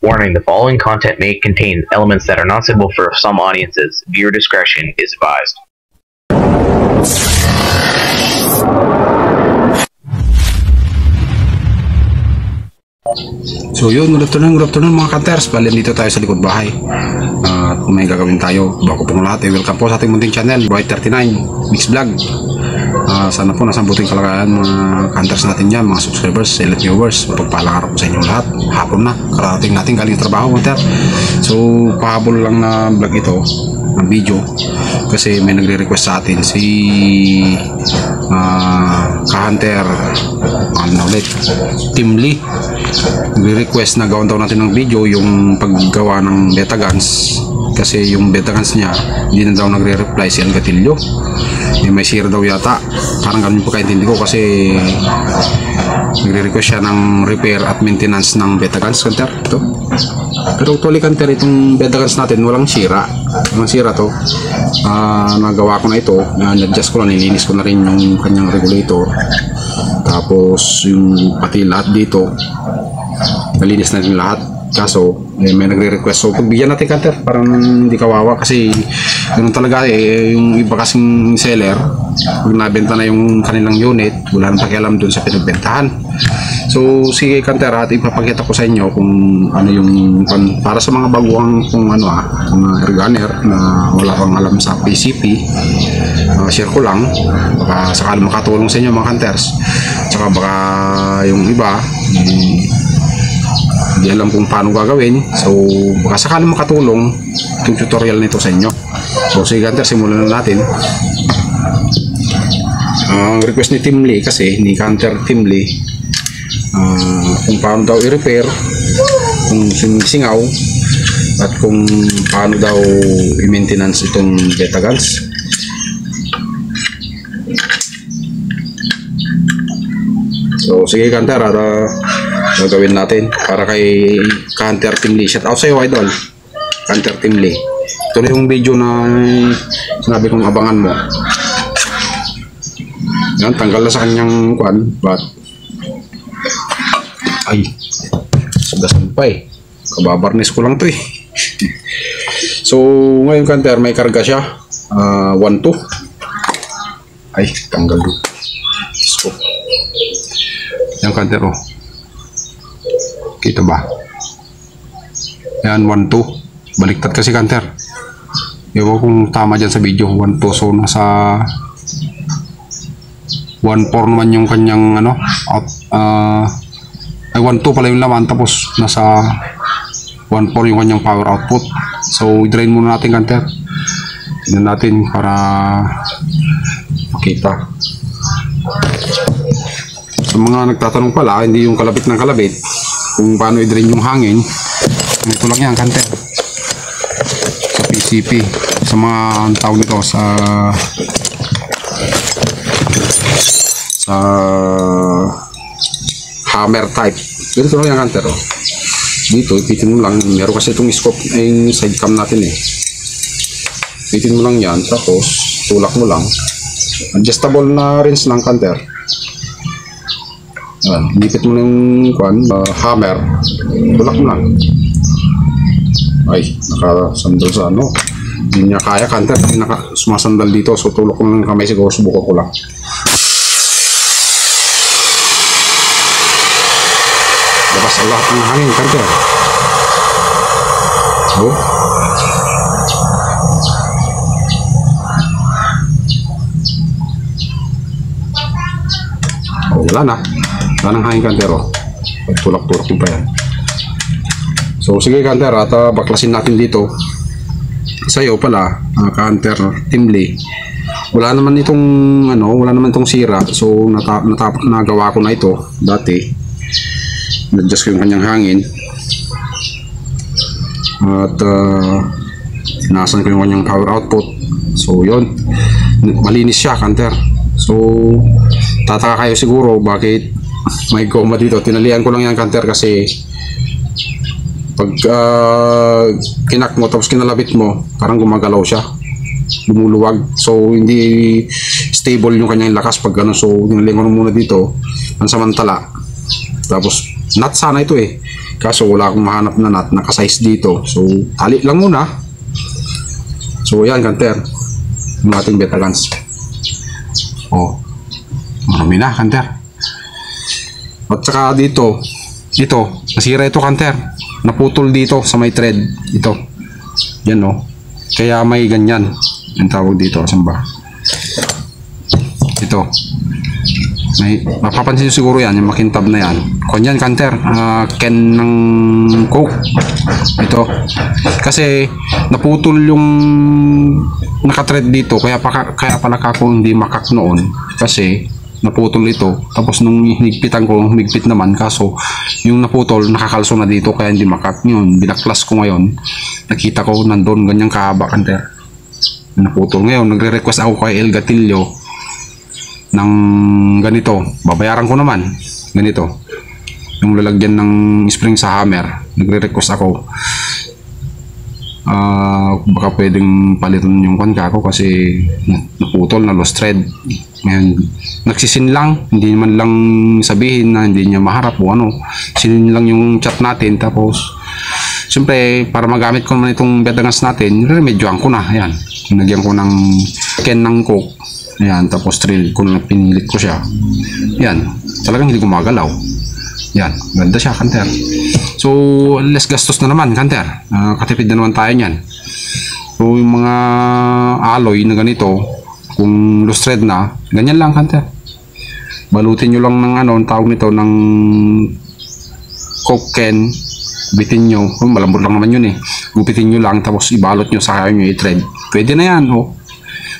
Warning, the following content may contain elements that are not suitable for some audiences. Viewer discretion is advised. So yun, good afternoon mga cutters. Bali dito tayo sa likod bahay. At may gagawin tayo. Bago pong lahat, welcome po sa ating munting channel, Bright39 Mix Vlog. Sana po nasa buting kalagayan mga cutters natin dyan, mga subscribers, select viewers. Mapagpalang araw po sa inyo lahat. Hapon na, karating natin galing trabaho mga cutter. So pahabol lang na vlog ito, ng video, kasi may nagre-request sa atin si ka-hunter ulit, Team Lee. Nagre-request na gawin daw natin ng video yung paggawa ng beta guns, kasi yung beta guns niya hindi na daw nagre-reply si Algatillo. May sira daw yata, parang ganun po kaintindi ko, kasi nagre-request siya ng repair at maintenance ng beta guns counter ito. Pero actually counter, itong beta guns natin walang sira to. Nagawa ko na ito, na-adjust ko na, nilinis ko na rin yung kanyang regulator, tapos yung pati lahat dito nalinis na rin lahat. Kaso may nagre-request, so pagbigyan natin counter, parang hindi kawawa, kasi ganun talaga yung iba kasing seller, pag nabenta na yung kanilang unit, wala nang pakialam dun sa pinagbentahan. So sige counter, at ipapakita ko sa inyo kung ano yung para sa mga baguang, kung ano mga air gunner na wala pang alam sa PCP, share ko lang, baka sakali makatulong sa inyo mga hunters. Tsaka baka yung iba hindi alam kung paano gagawin, so baka sakali makatulong itong tutorial nito sa inyo. So sige hunter, simulan na natin. Ang request ni Team Lee, kasi ni Hunter Team Lee, kung paano daw i-repair, kung singaw, at kung paano daw i-maintenance itong beta guns. So sige Hunter, gagawin natin para kay Hunter Team Lee. Shout out sa iyo idol, Hunter Team Lee. Ito na yung video na sinabi kong abangan mo. Yan, tanggal na sa kanyang kwan, but ay, sugasan pa kababarnis ko lang to So ngayon Hunter, may karga siya 1-2. Ay, tanggal doon. So yan Hunter, kita ba? Yan, 1-2. Baliktad kasi Hunter. Ewan kung tama dyan sa video. 1-2. So nasa 1-4 naman yung kanyang ay 1-2 pala yung laman, tapos nasa 1-4 yung kanyang power output. So i-drain muna natin Hunter. Tignan natin para makita. Sa mga nagtatanong pala, hindi yung kalabit ng kalabit kung paano i-drain yung hangin, ito lang yan Hunter, sa PCP, sa mga tawag nito sa hammer type. Ganito lang yan Hunter. Dito ipitin mo lang, meron kasi itong scope yung side cam natin ipitin mo lang yan, tapos tulak mo lang, adjustable na rinse lang Hunter. Dipit mo ng hammer, tulak mo lang. Ay, nakasandal sa hindi niya kaya Hunter, hindi sumasandal dito, so tulak ko ng kamay, siguro subukan ko lang. Labas ang lahat ng hangin Hunter. Wala na. Wala nang hangin Hunter. Tulak-tulak mo pa yan. So sige Hunter, at baklasin natin dito. Sa'yo pala, ka-Hunter Team Lee, wala naman itong sira. So nagawa ko na ito dati. Na-adjust ko yung kanyang hangin, at tinasan ko yung kanyang power output. So yun, malinis siya Hunter. So tataka kayo siguro bakit may goma dito. Tinalian ko lang yan Hunter, kasi pag kinak mo tapos kinalabit mo, parang gumagalaw siya, lumuluwag. So hindi stable yung kanyang lakas pag So tinalian ko muna dito pansamantala, tapos nut sana ito Kaso wala akong mahanap na nut nakasize dito. So tali lang muna. So yan kanter, yung ating Betagans. Oh, marami na kanter. At saka dito, nasira ito kanter. Naputol dito sa may thread. Ito. Yan o. Kaya may ganyan. Yung tawag dito. Saan ba? Ito. May, mapapansin siguro yan. Yung makintab na yan. Kung yan kanter. Ken ng Coke. Ito. Kasi naputol yung nakathread dito. Kaya pala ako hindi makak noon. Kasi naputol ito, tapos nung hinigpitan ko, humigpit naman, kaso yung naputol nakakalso na dito kaya hindi makak. Yun, binaklas ko ngayon, nakita ko nandun ganyang kahaba kanter, naputol. Ngayon nagre-request ako kay El Gatillo ng ganito, babayaran ko naman ganito, yung lalagyan ng spring sa hammer. Nagre-request ako, baka pwedeng palitan yung kanka ko kasi naputol, na lost thread. Ngayon, nagsisin lang, hindi man lang sabihin na hindi niya maharap o ano. Sinin lang yung chat natin, tapos siyempre para magamit ko naman itong Betagans natin, remedyoan ko na. Ayan, nagyan ko ng Ken ng Coke. Ayan, tapos drill ko na, pinilit ko siya. Ayan, talagang hindi gumagalaw. Ayan, ganda siya kanter. So less gastos na naman kanter, katipid na naman tayo niyan. So yung mga alloy na ganito, kung lost thread na, ganyan lang kanter. Balutin nyo lang ng ano, tawag nito, ng Coke Ken. Bitin nyo, malambot lang naman yun eh. Gupitin nyo lang, tapos ibalot nyo sa kaya nyo i-thread. Pwede na yan, oh.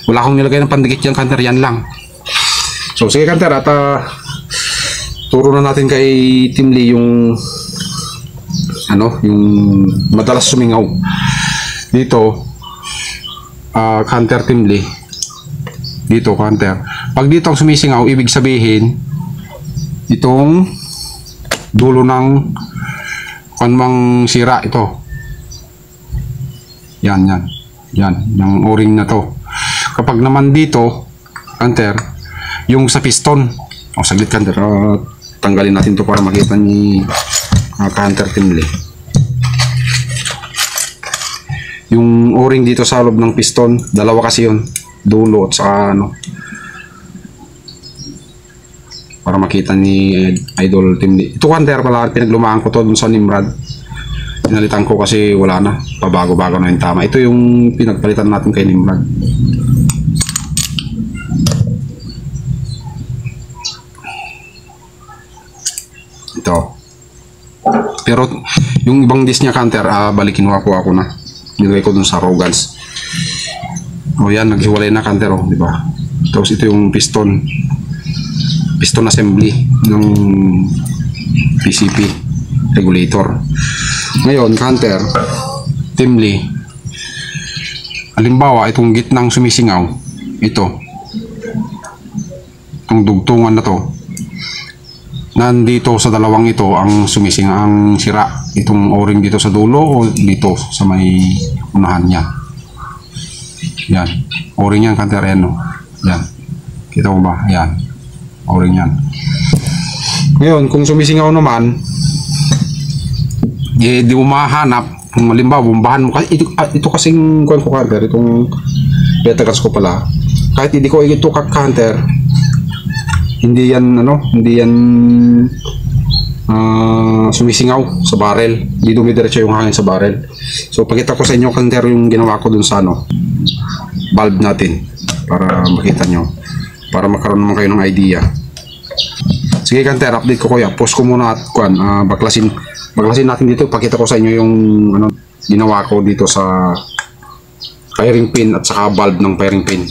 Wala akong nilagay ng pandikit yan kanter, yan lang. So sige kanter, at turo na natin kay Tim Lee yung ano, yung madalas sumingaw dito, kanter Tim Lee. Dito kanter, pag dito ang sumisingaw, ibig sabihin itong dulo ng kanmang sira ito. Yan yung o-ring na to. Kapag naman dito kanter, yung sa piston, saglit kanter, tanggalin natin to para makita ni kanter Tim Lee. Yung o-ring dito sa loob ng piston, dalawa kasi yun, dulo at saka ano, para makita ni Idol Tim Lee. Ito kanter pala, pinaglumaan ko to dun sa Nimrod. Pinalitan ko kasi wala na, pabago-bago na yung tama. Ito yung pinagpalitan natin kay Nimrod. Ito. Pero yung ibang disc niya kanter, balikin ko na. Nilagay ko dun sa Rogans. O yan, naghiwalay na kanter, oh, di ba? Tapos ito yung piston assembly ng PCP regulator. Ngayon kanter Tim Lee, halimbawa itong gitnang sumisingaw, itong dugtungan na to, nandito sa dalawang ito ang sumisingaw, ang sira, itong o-ring dito sa dulo o dito sa may unahan niya. Yan, o-ring yan kanter, yan, yan, kita mo ba? Yan, o-ring yan. Ngayon kung sumisingaw naman, di mo mahanap. Kung malimbawa bumbahan mo, ito kasing kuwan ko kanter, itong Betagans ko pala, kahit hindi ko ito kanter, hindi yan sumisingaw sa barrel, hindi dumidiretso yung hangin sa barrel. So pakita ko sa inyo kanter yung ginawa ko dun sa valve natin, para makita nyo, para magkaroon naman kayo ng idea. Sige kanter, update ko kuya, post ko muna at baklasin natin dito. Pakita ko sa inyo yung ginawa ko dito sa firing pin at saka valve ng firing pin,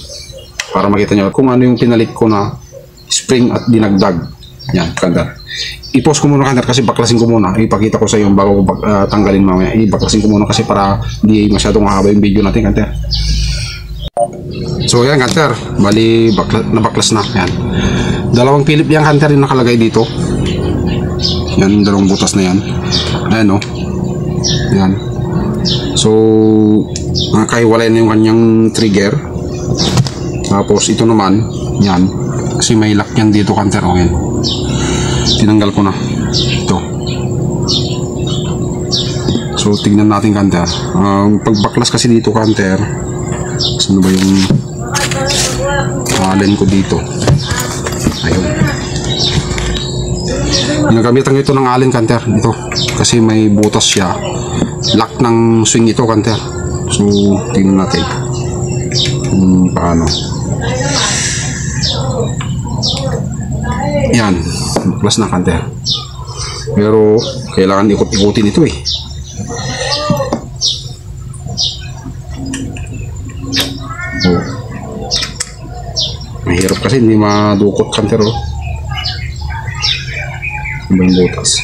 para makita nyo kung ano yung pinalit ko na spring at dinagdag. Yan kanter, i-post ko muna kanter kasi baklasin ko muna, ipakita ko sa iyo bago ko tanggalin mamaya. Baklasin ko muna kasi para hindi masyadong mahaba yung video natin kanter. So yan kanter, bali nabaklas na. Yan, dalawang Philip yan kanter yung nakalagay dito. Yan, dalawang butas na yan. Ayan o. Yan. So nakahiwalay na yung kanyang trigger. Tapos ito naman, yan, kasi may lock yan dito kanter. O yan, tinanggal ko na ito. So tignan natin kanter. Pagbaklas kasi dito kanter, saan ba yung alin ko dito? Ayun. Ginagamitan ko ito ng alin kanter. Ito. Kasi may butas siya. Lock ng swing ito kanter. So tignan natin kung paano. Yan. Baklas na kanter. Pero kailangan ikot-ikutin ito eh. Oh. Mahirap kasi hindi madukot kanter oh. Ano yung butas?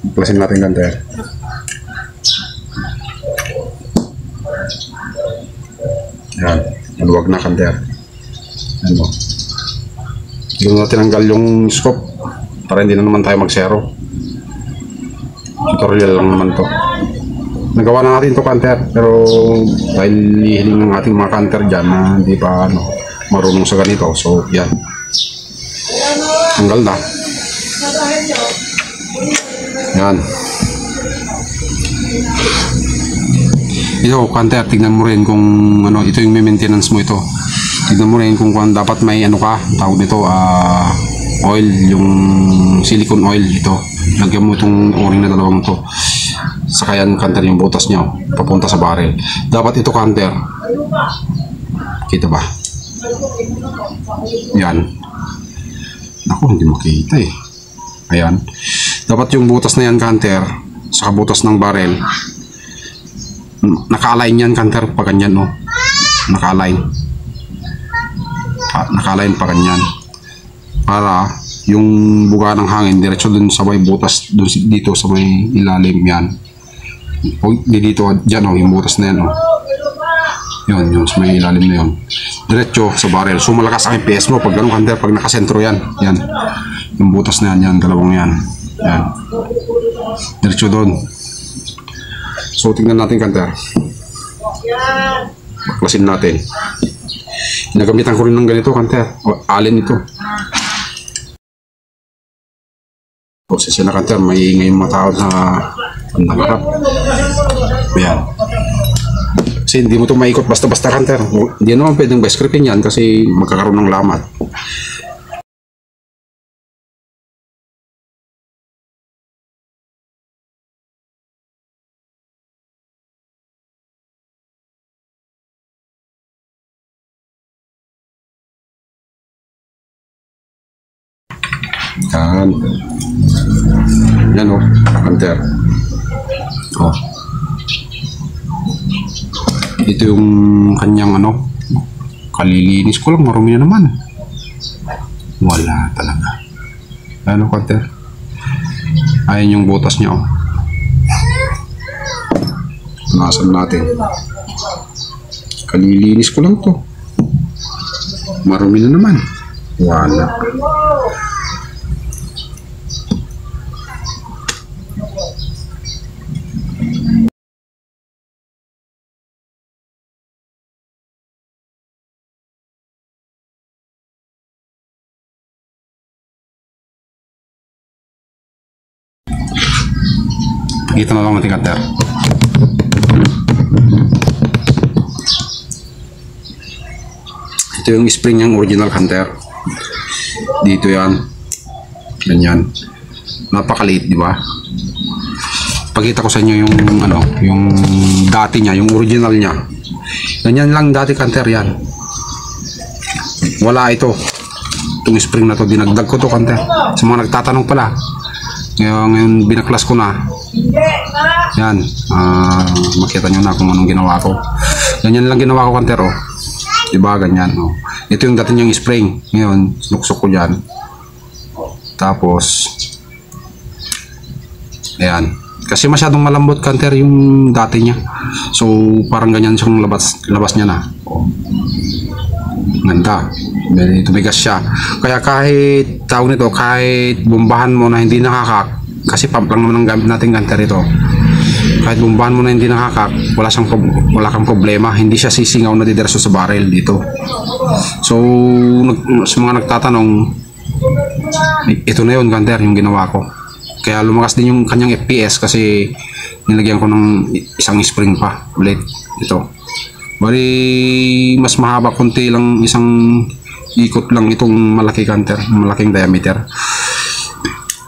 Baklasin natin kanter. Yan, maluwag na kanter. Ano? Hindi na tinanggal yung scope para hindi na naman tayo mag-zero. Tutorial lang naman to. Nagawa na natin to kanter, pero dahil hihiling ng ating mga kanter dyan na hindi pa marunong sa ganito, so yan. Tanggal na. Yan. Ito kanter, tignan mo rin kung ito yung maintenance mo ito. Tignan mo rin kung dapat may tawag nito, oil, yung silicone oil ito. Lagyan mo itong o-ring na dalawang to. Saka yan kanter yung butas niya papunta sa barrel. Dapat ito kanter. Kita ba? Yan. Naku, hindi makita eh. Ayan. Dapat yung butas na yan kanter, saka butas ng barrel, naka-align yan kanter pa ganyan no. Naka-align. Naka-align pa ganyan. Para yung buga ng hangin diretso dun sa may butas dun dito sa may ilalim yan. O dito diyan yung butas na yan Yun, yung sa may ilalim na yun. Diretso sa barrel. So malakas ang FPS mo pag ganun kanter, pag nakasentro yan. Yan. Yung butas na yan, dalawang yan. Yan. Diretso doon. So tingnan natin kanter. Baklasin natin. Ginagamitan ko rin ng ganito kanter. Alin ito. Proses na kanter, may mga tao na pandangarap. Ayan. Kasi hindi mo ito maikot basta-basta kanter. Hindi naman pwedeng best scripting yan kasi magkakaroon ng lamat. Yan. Yan kanter. Ito yung kanyang kalilinis ko lang, marumi na naman. Wala talaga. Kanter. Ayan yung butas niya Punasan natin. Kalilinis ko lang to. Marumi na naman. Wala. Kita na lang natin kanter. Ito yung spring ng original kanter. Dito yan. Ganyan. Napakaliit, di ba? Pakita ko sa inyo yung yung dati niya, yung original niya. Ganyan lang dati kanter yan. Wala ito. Itong spring na to, dinagdag ko to kanter. Sa mga nagtatanong pala. Ngayon binaklas ko na. Yan, makita nyo na kung anong ginawa ko. Ganyan lang ginawa ko kanter diba ganyan ito yung dati niyang spring. Ngayon sinuksok ko dyan, tapos ayan, kasi masyadong malambot kanter yung dati niya, so parang ganyan siyang labas niya na. Ganda, tumigas siya. Kaya kahit tawag nito, kahit bombahan mo na hindi nakakak, kasi pump lang naman ang gamit natin kanter ito. kahit bumbahan mo na hindi nakakak, wala kang problema, hindi siya sisingaw na didiretso sa barrel dito. So sa mga nagtatanong, ito na yun Kanter, yung ginawa ko. Kaya lumakas din yung kanyang FPS kasi nilagyan ko ng isang spring pa ulit ito. Bali mas mahaba konti lang, isang ikot lang itong malaki Kanter, malaking diameter.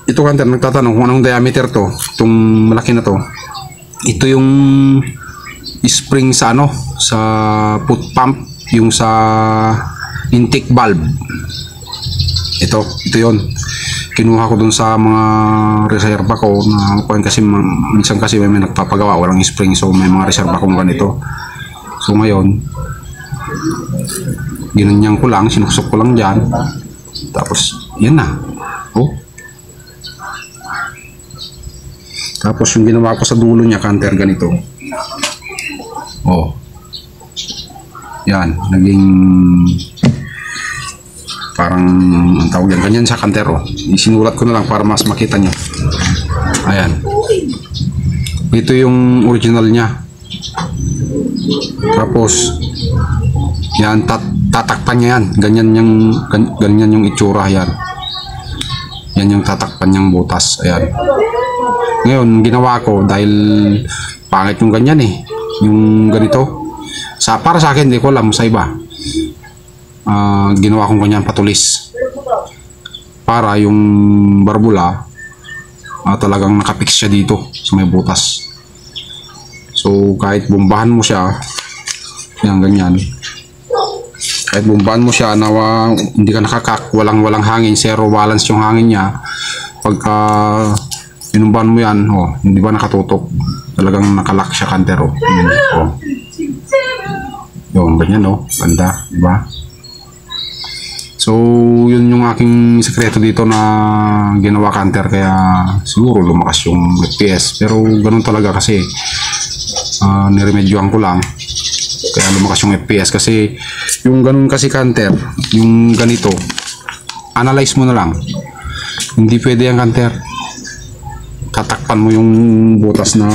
Ito Kanter, nagtatanong kung anong diameter to, itong malaki na to. Ito yung spring sa ano, sa foot pump, yung sa intake valve. Ito yon. Kinuha ko dun sa mga reserva ko na kasi minsan kasi may nagpapagawa walang spring, so may mga reserva kong ganito. So ngayon ginanyan ko lang, sinuksok ko lang dyan, tapos yan na. Tapos yung ginawa ko sa dulo niya Kanter, ganito. Yan, naging parang ang tawag yan, ganyan sa Kanter. Isinulat ko na lang para mas makita nyo. Ayan, ito yung original niya. Tapos yan, tatakpan niya yan, ganyan yung itsura. Yan yung tatakpan niyang butas. Ayan. Ngayon ginawa ko, dahil pangit yung ganyan yung ganito, para sa akin, hindi ko alam sa iba, ginawa kong ganyan patulis para yung barbula talagang nakapix siya dito sa may butas. So kahit bumbahan mo siya, yan ganyan, kahit bumbahan mo siya na hindi ka nakakak, walang hangin, zero balance yung hangin niya, pagka inumbahan mo yan, hindi ba nakatutok, talagang nakalock siya Kanter. Yung ganyan, ganda, diba? So yun yung aking sekreto dito na ginawa Kanter, kaya siguro lumakas yung FPS, pero ganun talaga kasi niremedyohan ko lang kaya lumakas yung FPS. Kasi yung ganun kasi Kanter, yung ganito, analyze mo na lang, hindi pwede yan Kanter, tatakpan mo yung butas na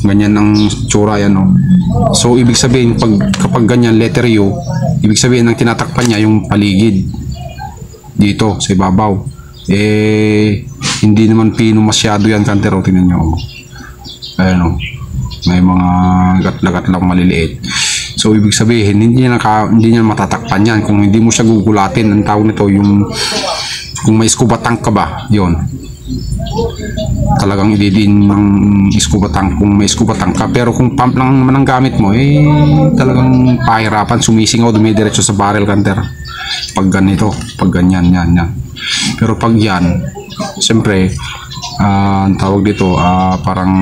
ganyan ang tsura yan. So ibig sabihin, kapag ganyan letter U, ibig sabihin ang tinatakpan niya yung paligid dito sa ibabaw. Hindi naman pino masyado yan Kanter. Tingnan nyo, ayan, may mga gat-lagat lang maliliit. So ibig sabihin hindi niya matatakpan yan kung hindi mo siya gugulatin. Ang tawag nito yung kung may scuba tank ka ba, yon talagang ididiin ng scuba tank kung may scuba tank ka. Pero kung pump lang naman ang gamit mo, talagang pahirapan, sumisingaw, dumidiretso sa barrel Kanter pag ganito, pag ganyan, yan. Pero pag yan, siyempre ang tawag dito, parang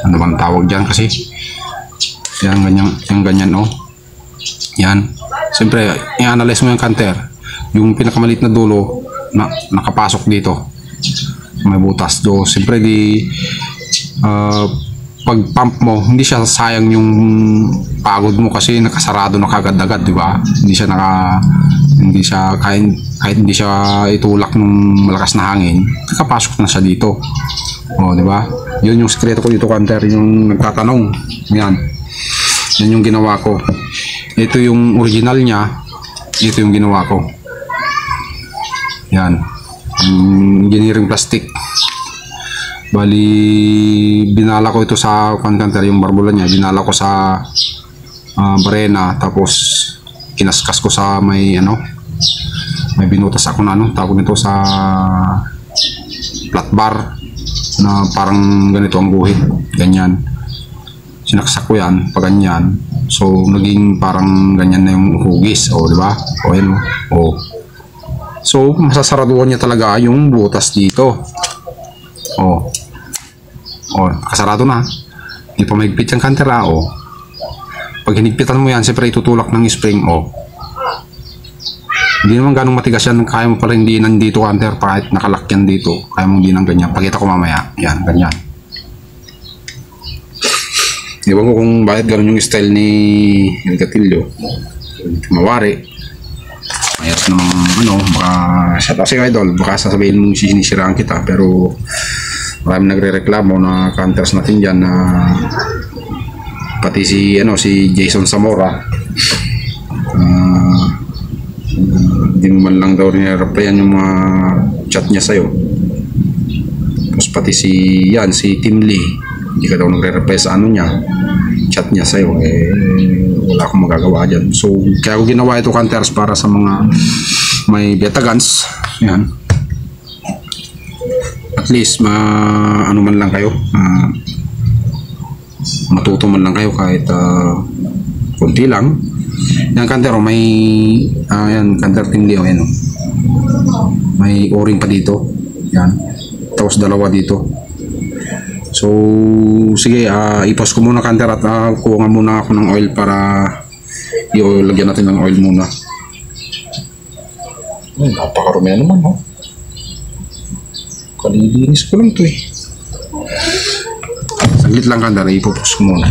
ano bang tawag dyan kasi, yan ganyan, yan, siyempre i-analyze mo yung Kanter, yung pinakamalit na dulo na nakapasok dito may butas do. Siyempre pag pump mo, hindi siya sayang yung pagod mo kasi nakasarado na kagad-agad, di ba? Hindi siya kahit hindi siya itulak ng malakas na hangin, nakapasok na siya dito. Di ba? Yun yung sekreto ko dito Kanter, yung nagtatanong. Yan yung ginawa ko. Ito yung original niya, ito yung ginawa ko. Yan, engineering plastic. Bali binala ko ito sa Kanter, yung barbula niya binala ko sa barena, tapos kinaskas ko sa may binutas ako na tawag nito sa flat bar na parang ganito ang guhit, ganyan. Sinaksak ko yan pag ganyan, so naging parang ganyan na yung hugis, di ba? Yan. So masasaraduhan niya talaga yung butas dito. Kasarado na, hindi pa mahigpit yung Kanter. Pag hinigpitan mo yan, siyempre itutulak ng spring. Hindi naman ganong matigas yan, kaya mo pa rin hindi nandito Kanter, kahit nakalak yan dito, kaya mo hindi nang ganyan. Pakita ko mamaya, yan, ganyan. Ewan ko kung bakit ganon yung style ni El Gatillo, mawari. Mayroon namang baka siya kasi idol, baka sasabihin mong sinisiraan kita, pero Marami nagrereklamo na counters natin dyan na pati si Jason Zamora, hindi mo man lang daw nire-replyan yung mga chat niya sa'yo. Tapos pati si Tim Lee, hindi ka daw nagre-reply sa niya, chat niya sa'yo. Wala akong magagawa dyan. So kaya ko ginawa ito counters para sa mga may beta guns. Yan, at least ano man lang kayo, matuto man lang kayo kahit kunti lang. Yan kantero, may yan kanter Tim Lee, yan, may o-ring pa dito, yan, tapos dalawa dito. So sige, i-pause ko muna kanter at kuha nga muna ako ng oil para lagyan natin ng oil muna. Napakarumi na naman, no? Kalilinis ko lang ito eh. Saglit lang kanter, i-pause ko muna.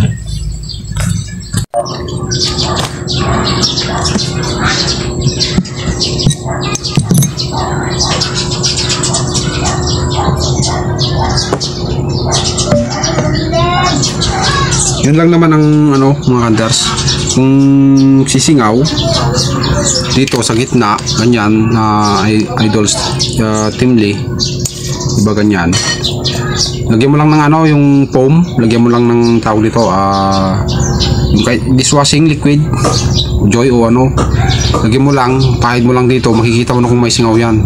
Yun lang naman ang mga hunters. Kung sisingaw dito sa gitna, ganyan na idols Tim Lee, diba ganyan, lagyan mo lang ng yung foam, lagyan mo lang ng tawag dito, yung dishwashing liquid, Joy o lagyan mo lang, pahid mo lang dito, makikita mo na kung may singaw yan.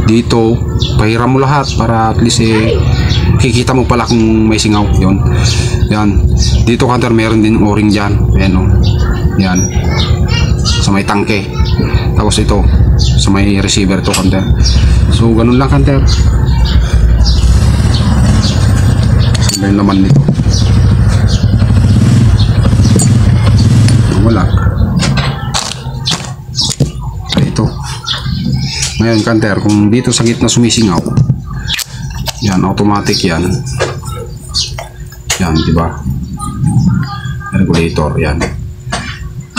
Dito, pahiram mo lahat para at least makikita mo pala kung may singaw. Yun. Yan. Dito kanter, meron din o-ring dyan. Ayan, yan. Sa may tangke. Tapos ito, sa may receiver to kanter. So, ganun lang kanter. Sila yung laman nito. Wala. Ito. Ngayon kanter, kung dito sa gitna sumisingaw, yan, automatic yan. Yan, diba? Regulator, yan.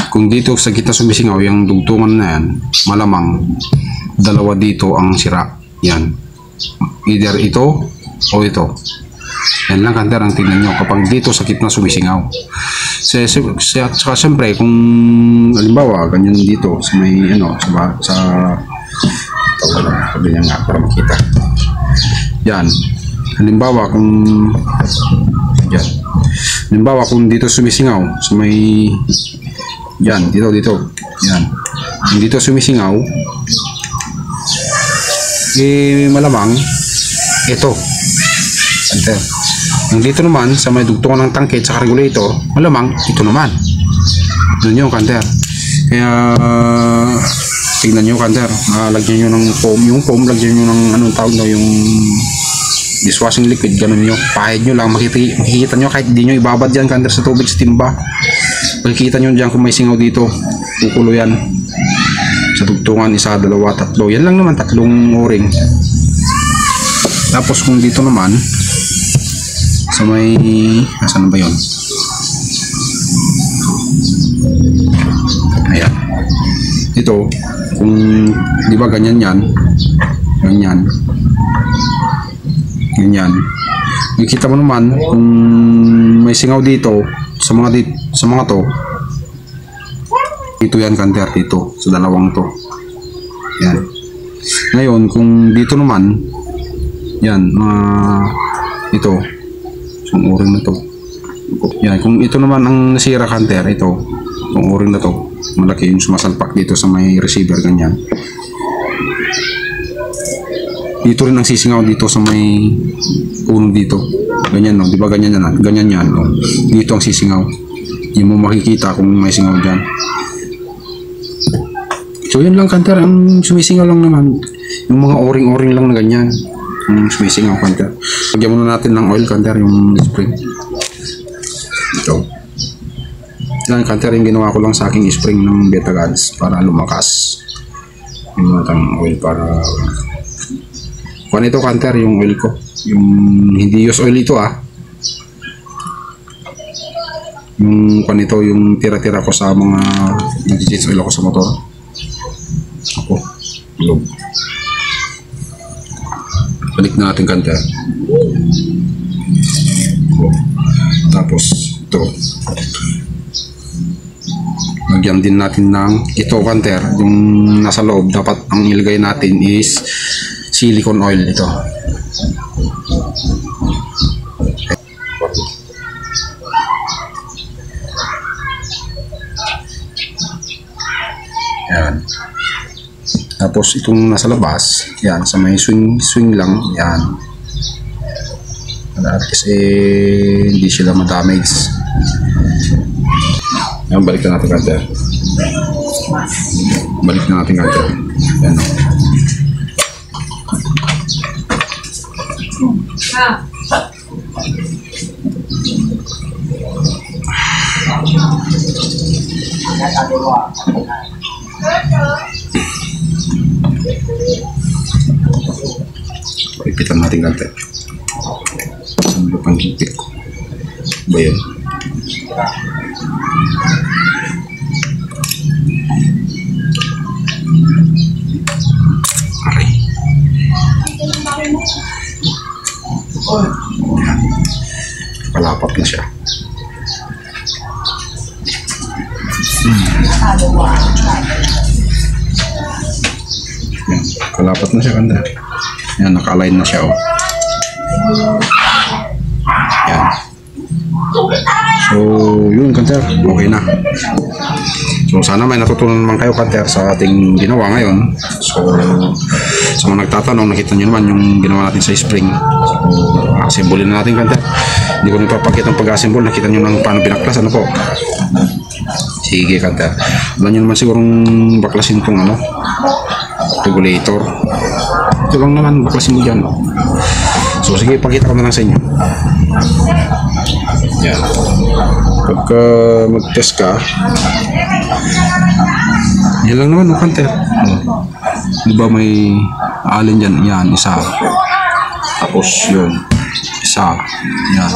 Kung dito sa gitna sumisingaw, yung dugtungan na yan, malamang dalawa dito ang sira. Yan. Either ito o ito. Yan lang kanter ang tingnan nyo kapag dito sa gitna sumisingaw. Saka siyempre, kung halimbawa, ganyan dito sa may, sabi niya nga para makita. Yan. Halimbawa kung dito sumisingaw sa may yan, dito yan, kung dito sumisingaw malamang ito enter. Yung dito naman sa may dugtungan ng tangke at regulator, malamang ito naman. Doon yung kanter. Kaya tingnan nyo kanter, lagyan nyo ng foam. Yung foam lagyan nyo ng anong tawag na yung dishwashing liquid, ganun nyo, pahid nyo lang, makikita nyo kahit di nyo ibabad yan kanter sa tubig sa timba, makikita nyo dyan kung may singaw dito, kukulo yan sa tugtungan, isa, dalawa, tatlo, yan lang naman, tatlong o-ring. Tapos kung dito naman sa may, nasaan ba yun, ayan, ito, kung di ba ganyan yan, ganyan, nakikita mo naman kung may singaw dito sa mga to, ito yan kanter, dito sa dalawang to, yan. Ngayon kung dito naman yan, ito yung o-ring na to, yan, kung ito naman ang nasira kanter, ito yung o-ring na to, malaki yung sumasalpak dito sa may receiver, ganyan. Dito rin ang sisingaw dito sa may puno dito. Ganyan, no? Di ba ganyan yan? Ganyan yan, no? Dito ang sisingaw. Hindi mo makikita kung may singaw dyan. So, yun lang kanter. Ang sumisingaw lang naman. Yung mga o-ring lang na ganyan. Ang sumisingaw kanter. Lagyan muna natin ng oil kanter, yung spring. Ito. Yan kanter, yung ginawa ko lang sa aking spring ng beta guns para lumakas. Yung natang oil para... Kung ito kanter, yung oil ko, yung hindi use oil ito yung kung ito, yung tira-tira ko sa mga nag-change oil ako sa motor ako, loob. Balik na natin kanter. Tapos ito, lagyan din natin ng ito kanter, yung nasa loob dapat ang ilagay natin is silicone oil ito. Yan. Tapos itong nasa labas, yan, sa may swing lang, yan. At least hindi sila ma-damage. Yan, balik na natin kanter. Balik na natin kanter. Yan. Ipitan natin kanter. Ano pang higpit ko ba yan? Aray. Palapat na siya. Yan, kalapat na siya kanda. Yan, naka-align na siya. Oh. Yan. So, yun kanter, okay na. So, sana may natutunan naman kayo kanter sa ating ginawa ngayon. So, sa mga nagtatanong, nakita nyo naman yung ginawa natin sa spring. So, assemble na natin kanter. Hindi ko nipapakita ng pag-assemble, nakita nyo lang paano binaklas, ano po. Sige kanter. Wala nyo naman sigurong baklasin itong ano, regulator. Ito lang naman, baklasin mo dyan. So sige, pakita ko na lang sa inyo. Yan. Pagka mag-test ka, yan lang naman, kanter. Diba may alin dyan? Yan, isa. Tapos yun, isa. Yan.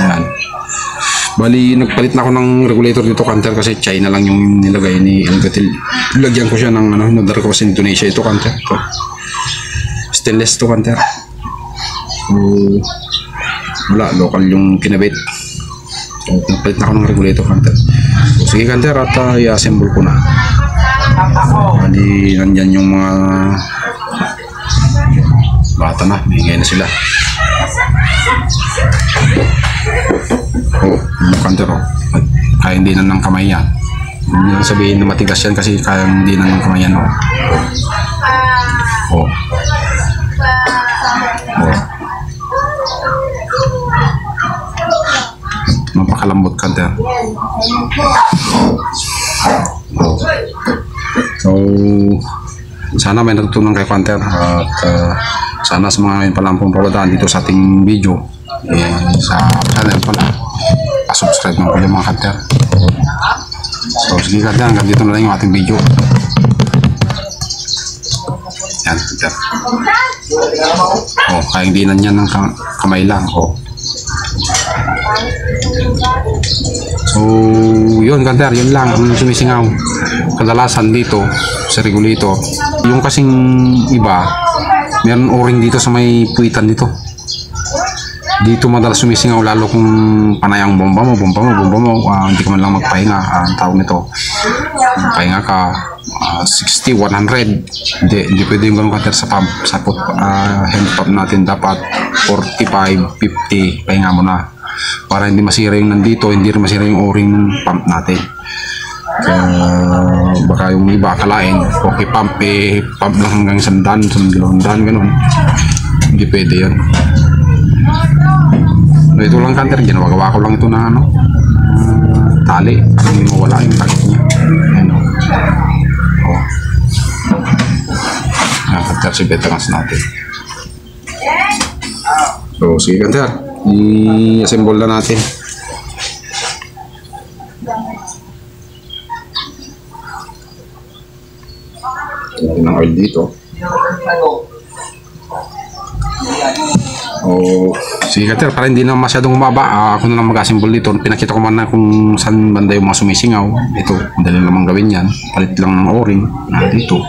Yan. Bali, nagpalit na ako ng regulator dito kanter kasi China lang yung nilagay ni Elgatil. Lagyan ko siya ng ano, nadar ko sa Indonesia ito kanter. Ito. Stainless to kanter. So, wala, local yung kinabit. So, nagpalit na ako ng regulator kanter. So, sige kanter, at i-assemble ko na. Bali, nandyan yung mga bata na, bigay na sila. Oh, yung kanter, oh. Kaya hindi na ng kamay yan. Hindi lang sabihin na matigas yan kasi kaya hindi na ng kamay yan, oh. Oh. Oh. Mapakalambot kanter. Oh. So, sana may natutunan kayo kanter at sana sa mga palampong pawadaan dito sa ating video sa channel pala subscribe mo pala mga kanter. So sige kanter, hanggang dito na lang yung ating video. Yan kanter. Oh, kaya hindi na yan ng kamay lang. Oh. So yun kanter, yun lang ang sumisingaw kadalasan dito sa regulator. Yung kasing iba meron o-ring dito sa may puwitan dito. Dito madalas sumisingaw lalo kung panay ang bomba mo, hindi ka man lang magpahinga. Ang tawag nito, pahinga ka 60, 100, hindi pwede yung ganun kanter sa pump, sa hand pump natin. Dapat 45, 50 pahinga mo na para hindi masira yung nandito, hindi rin masira yung o-ring ng pump natin. Kaya baka yung iba akalain okay pump, pump lang hanggang 100, 200, ganun. Hindi pwede yan. So, ito lang kanter, ginagawa ko lang ito na ano, tali para hindi mawala yung takip niya. Ayan, oh. Ayan kanter, si veterans natin. So sige kanter, i-assemble na natin. Ito ng oil dito. Oh, sige kanter, para hindi na masyadong umaba, ako na lang mag-assemble dito. Pinakita ko man na kung saan banda yung mga sumisingaw. Ito, madali namang gawin yan. Palit lang ng o-ring dito.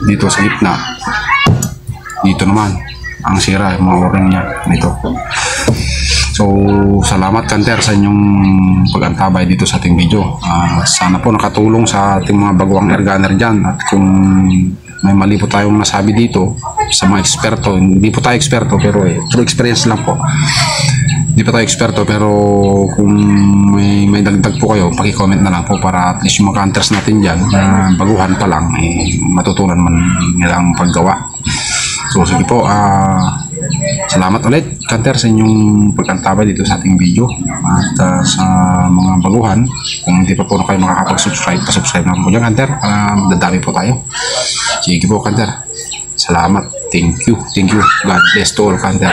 Dito sa gitna. Dito naman. ang sira, yung mga o-ring niya nito. So, salamat Kanter sa inyong pag-antabay dito sa ating video. Sana po nakatulong sa ating mga baguang air gunner dyan. At kung may mali po tayong nasabi dito sa mga eksperto, hindi po tayo eksperto pero through experience lang po. Hindi pa tayo eksperto pero kung may dagdag po kayo, paki-comment na lang po para at least yung mga hunters natin dyan na baguhan pa lang, matutunan man nilang paggawa. So sige po, salamat ulit Kanter sa inyong pagkantabay dito sa ating video. At sa mga baguhan, kung hindi pa po na kayo makakapag-subscribe, pa-subscribe na po dyan Kanter para dadami po tayo. Sige po Kanter, salamat, thank you, God bless to all Kanter.